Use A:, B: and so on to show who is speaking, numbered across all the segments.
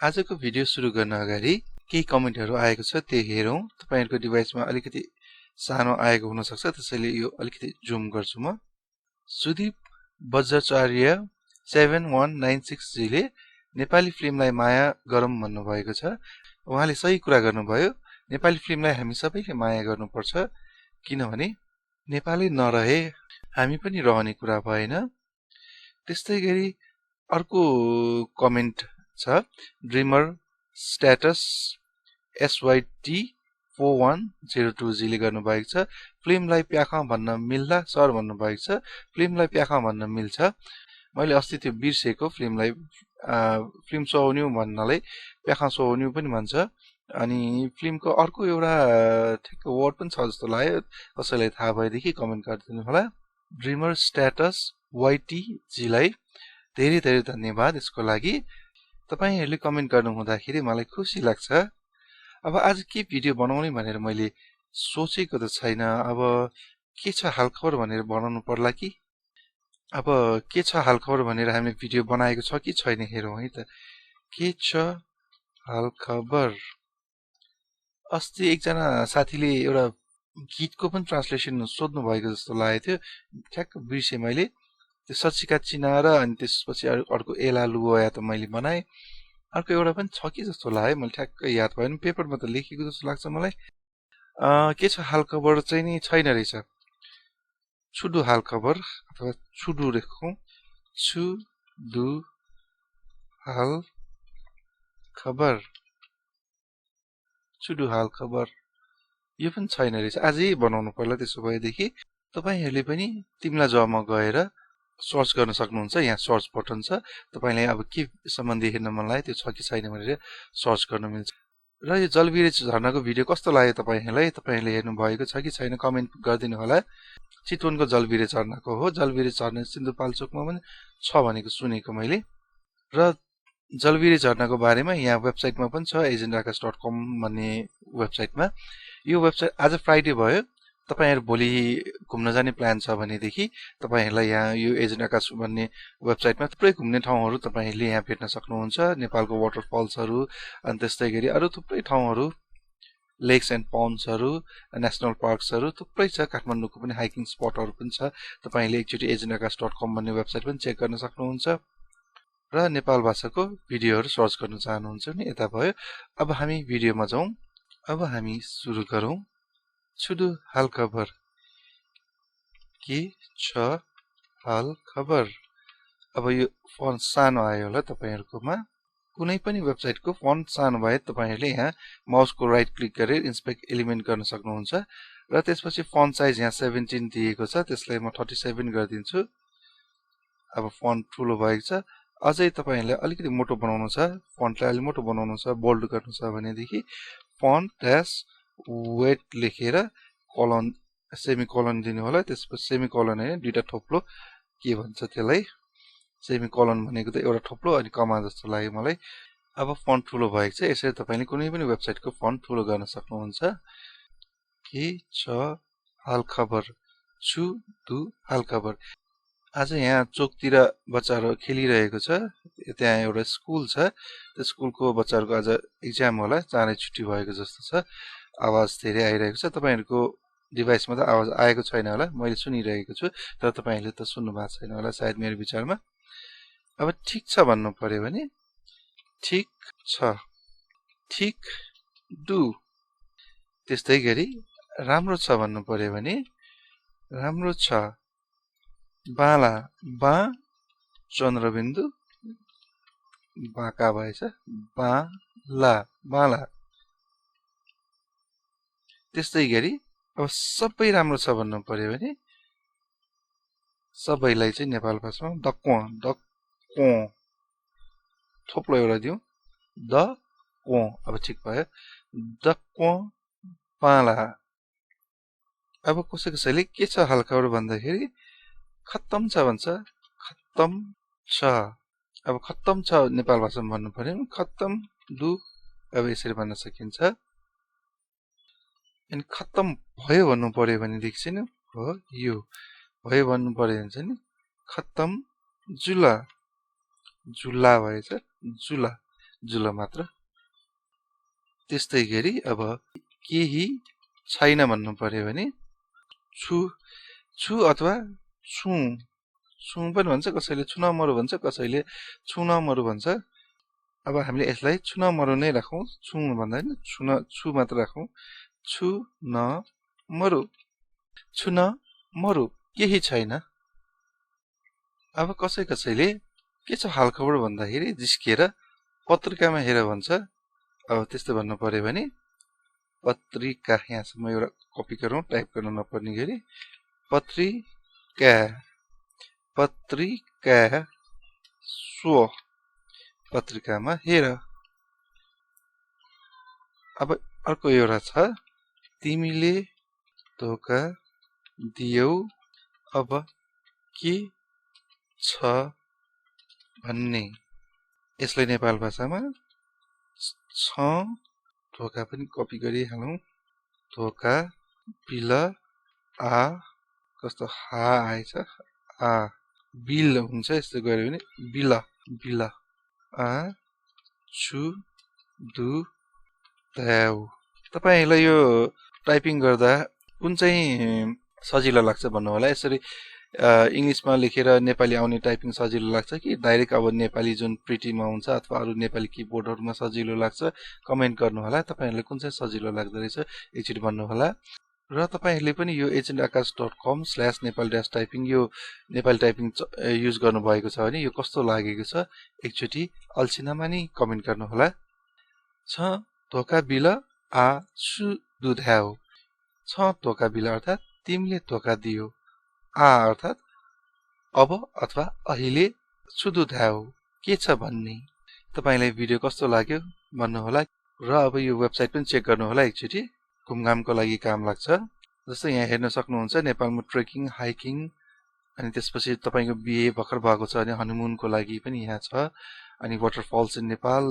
A: आजको भिडियो सुरु गर्न अगाडि केही कमेन्टहरु आएको छ त्यो हेरौं। तपाईहरुको डिभाइसमा अलिकति सानो आएको हुन सक्छ, त्यसैले यो अलिकति जुम गर्छु म। सुदीप बज्राचार्य 7196 जी ले नेपाली फिल्मलाई माया गरौँ भन्नु भएको छ। उहाँले सही कुरा गर्नुभयो। नेपाली फिल्मलाई हामी सबैले माया गर्नुपर्छ, किनभने नेपाली नरहे हामी पनि रहने कुरा भएन। त्यस्तैगरी अर्को कमेन्ट छ, ड्रिमर स्ट्याटस SYT4102 जी ले गर्नुभएको छ। फिल्मलाई प्याखा भन्न मिल्ला सर भन्नुभएको छ। फिल्मलाई प्याखा भन्न मिल्छ। मैले अस्ति त्यो बिर्सेको, फिल्म सोन्यु भन्नलाई प्याखा सोन्यु पनि भन्छ। अनि फिल्मको अर्को एउटा ठिक वर्ड पनि छ जस्तो लाग्यो। कसैलाई थाहा भएदेखि कमेन्ट गरिदिनु होला। ड्रिमर स्ट्याटस YT जी लाई धेरै धेरै धन्यवाद यसको लागि। तपाईहरुले कमेन्ट गर्नु हुँदाखेरि मलाई खुसी लाग्छ। अब आज के भिडियो बनाउने भनेर मैले सोचेको त छैन। अब के छ हालखबर भनेर बनाउनु पर्ला कि। अब के छ हालखबर भनेर हामीले भिडियो बनाएको छ कि छैन हेरौं है त। के छ हालखबर। अस्ति एकजना साथीले एउटा गीतको पनि ट्रान्सलेसन सोध्नु भएको जस्तो लागेको थियो। ठ्याक्क बिर्से मैले। त्यो सचिका चिनार अनि त्यसपछि अर्को एला लुया त मैले बनाए। अर्को एउटा पनि छ कि जस्तो लाग्यो, मैले ठ्याक्क याद भएन। पेपरमा त लेखेको जस्तो लाग्छ मलाई। के छ हालखबर चाहिँ नि छैन रहेछ। छुडु हालखबर अथवा छुडु लेखौं। छुडु हालखबर। छुडु हालखबर यो पनि छैन रहेछ। आजै बनाउनु पर्ला त्यसो भएदेखि। तपाईहरुले पनि तिमीला जबमा गएर सर्च गर्न सक्नुहुन्छ। यहाँ सर्च बटन छ। तपाईलाई अब के सम्बन्धी हेर्न मन लाग्यो त्यो छ कि छैन भनेर सर्च गर्न मिल्छ। र यो जलबिरे झरनाको भिडियो कस्तो लाग्यो तपाईहरुलाई? तपाईहरुले हेर्नु भएको छ कि छैन कमेन्ट गरिदिनु होला। चितवनको जलबिरे झरनाको हो। जलबिरे झरना सिन्धुपाल्चोकमा पनि छ भनेको सुनेको मैले। र जलबिरे झरनाको बारेमा यहाँ वेबसाइटमा पनि छ, agendakas.com भन्ने वेबसाइटमा। यो वेबसाइट आज फ्राइडे भयो। तपाईहरु भोलि घुम्न जाने प्लान छ भनेदेखि तपाईहरुलाई यहाँ यो एजेन्डाकास भन्ने वेबसाइटमा थुप्रै घुम्ने ठाउँहरु तपाईहरुले यहाँ भेट्न सक्नुहुन्छ। नेपालको वाटरफल्सहरु अनि त्यस्तैगरी अरु थुप्रै ठाउँहरु, लेक्स एन्ड पन्ड्सहरु, नेशनल पार्क्सहरु थुप्रै छ। काठमाडौँको पनि हाइकिङ स्पटहरु पनि छ। तपाईहरुले एकचोटी agendakas.com भन्ने वेबसाइट पनि चेक गर्न सक्नुहुन्छ। र नेपाल भाषाको भिडियोहरु सर्च गर्न चाहनुहुन्छ भने यता भयो। अब हामी भिडियोमा जाउँ। अब हामी सुरु गरौँ। छुडु हालखबर। के छ हालखबर। अब यो फन्ट सानो आयो होला तपाईहरुकोमा। कुनै पनि वेबसाइटको फन्ट सानो भए तपाईहरुले यहाँ माउसको राइट क्लिक गरेर इन्स्पेक्ट एलिमेन्ट गर्न सक्नुहुन्छ। र त्यसपछि फन्ट साइज यहाँ 17 दिएको छ, त्यसलाई म 37 गरिदिन्छु। अब फन्ट ठुलो भएको छ। अझै तपाईहरुले अलिकति मोटो बनाउनु छ, फन्टलाई अलि मोटो बनाउनु छ, बोल्ड गर्नु छ भनेदेखि फन्ट ड्याश वेट लेखेर कोलन सेमिकोलन दिनु होला। त्यसपछि सेमिकोलन हैन, दुईटा थोप्लो के भन्छ त्यसलाई, सेमिकोलन भनेको त एउटा थोप्लो अनि कमा जस्तो लाग्यो मलाई। अब फन्ट ठुलो भएको छ। यसरी तपाईले कुनै पनि वेबसाइटको फन्ट ठुलो गर्न सक्नुहुन्छ। के छ हालखबर। छुडु हालखबर। आज यहाँ चोकतिर बच्चाहरु खेलिरहेको छ। त्यहाँ एउटा स्कुल छ। त्यो स्कुलको बच्चाहरुको आज एक्जाम होला। चाँडै छुट्टी भएको जस्तो छ। आवाज धेरै आइरहेको छ। तपाईहरुको डिभाइसमा त आवाज आएको छैन होला, मैले सुनिरहेको छु। तर तपाईहरुले त सुन्नु भएको छैन होला सायद मेरो विचारमा। अब ठीक छ भन्नु पर्यो भने ठीक छ। ठीक डु। त्यस्तै गरी राम्रो छ भन्नु पर्यो भने राम्रो छ। बाला बा चन्द्रबिन्दु बाका भएछ, बाला बाला। त्यस्तै गरी अब सबै राम्रो छ भन्नु पर्यो भने सबैलाई चाहिँ नेपाल भाषामा दक्व दक्व थोप्लो एउटा दिउँ दक्व। अब ठिक भयो। दक्व बाला। अब कसैले के छ हालखबर भन्दाखेरि खत्तम छ भन्छ, खत्तम छ। अब खत्तम छ नेपाल भाषामा भन्नु पर्यो खत्तम दु। अब यसरी भन्न सकिन्छ। अनि खत्तम भयो भन्नु पर्यो भनेदेखि चाहिँ भयो भयो भन्नु पर्यो भने चाहिँ खत्तम जुला। जुला भएछ जुला। जुल मात्र। त्यस्तै गरी अब केही छैन भन्नु पर्यो भने छु छु अथवा छु छु पनि भन्छ, कसैले छुनमरु भन्छ, कसैले छुनमरु भन्छ। अब हामीले यसलाई छुनमरु नै राखौं, छु भन्दा हैन छु मात्र राखौं। छु न मरु, छुन मरु, केही छैन। अब कसैले के छ हालखबर भन्दाखेरि जिस्किएर पत्रिकामा हेर भन्छ। अब त्यस्तो भन्नु पर्यो भने पत्रिका, यहाँसम्म एउटा कपी गरौँ, टाइप गर्न नपर्ने गरी पत्रिका, पत्रिका सो, पत्रिकामा हेर। अब अर्को एउटा छ तिमीले धोका दियौ अब के छ भन्ने। यसलाई नेपाल भाषामा छ, धोका पनि कपी गरिहालौं, धोका बिल आ, कस्तो हा आएछ, आ बिल हुन्छ, यस्तो गर्यो भने बिल, बिल आ छु दु त्याउ। तपाईहरुलाई यो टाइपिङ गर्दा कुन चाहिँ सजिलो लाग्छ भन्नु होला। यसरी इंग्लिशमा लेखेर नेपाली आउने टाइपिङ सजिलो लाग्छ कि डाइरेक्ट अब नेपाली जुन प्रिटीमा हुन्छ अथवा अरु नेपाली किबोर्डहरुमा सजिलो लाग्छ, कमेन्ट गर्नु होला। तपाईहरुलाई कुन चाहिँ सजिलो लाग्दो रहेछ एकचोटी भन्नु होला। र तपाईहरुले पनि यो agentakash.com/nepal-typing यो नेपाली टाइपिङ युज गर्नु भएको छ भने यो कस्तो लागेको छ एकचोटी अल्छिनामा नि कमेन्ट गर्नु होला। छ धोका बिल आ छु दुध्याउ, छ धोका बिल अर्थात तिमीले धोका दियो, आ अर्थात अब अथवा अहिले, छु दुध्याउ के छ भन्ने। तपाईलाई भिडियो कस्तो लाग्यो भन्नु होला। र अब यो वेबसाइट पनि चेक गर्नु होला एकचोटी, घुमघामको लागि काम लाग्छ। जस्तै यहाँ हेर्न सक्नुहुन्छ नेपालमा ट्रेकिङ, हाइकिङ, अनि त्यसपछि तपाईको बिए भर्खर भएको छ भने हनीमुनको लागि पनि यहाँ छ। अनि वाटरफल्स इन नेपाल,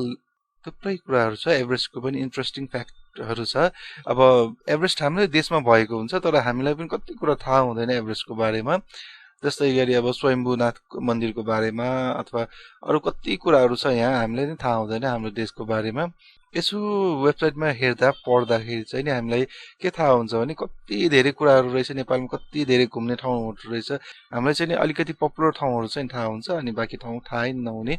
A: थुप्रै कुराहरु छ। एभरेस्टको पनि इन्ट्रेस्टिङ फ्याक्टहरु छ। अब एभरेस्ट हाम्रै देशमा भएको हुन्छ तर हामीलाई पनि कति कुरा थाहा हुँदैन एभरेस्टको बारेमा। जस्तै गरी अब स्वयम्भूनाथ मन्दिरको बारेमा अथवा अरु कति कुराहरु छ यहाँ हामीलाई नै थाहा हुँदैन हाम्रो देशको बारेमा। यसो वेबसाइटमा हेर्दा पढ्दाखेरि चाहिँ नि हामीलाई के थाहा हुन्छ भने कति धेरै कुराहरु रहेछ नेपालमा, कति धेरै घुम्ने ठाउँहरु रहेछ। हामीलाई चाहिँ नि अलिकति पपुलर ठाउँहरु चाहिँ थाहा हुन्छ अनि बाँकी ठाउँ थाहै नहुने।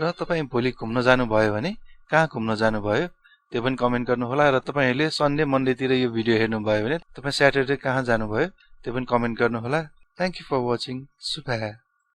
A: र तपाई भोलि घुम्न जानु भयो भने कहाँ घुम्न जानु भयो त्यो पनि कमेन्ट गर्नु होला। र तपाईहरुले सन्डे मन्डेतिर यो भिडियो हेर्नु भयो भने तपाई स्याटरडे कहाँ जानु भयो त्यो पनि कमेन्ट गर्नु होला। Thank you for watching. Subha.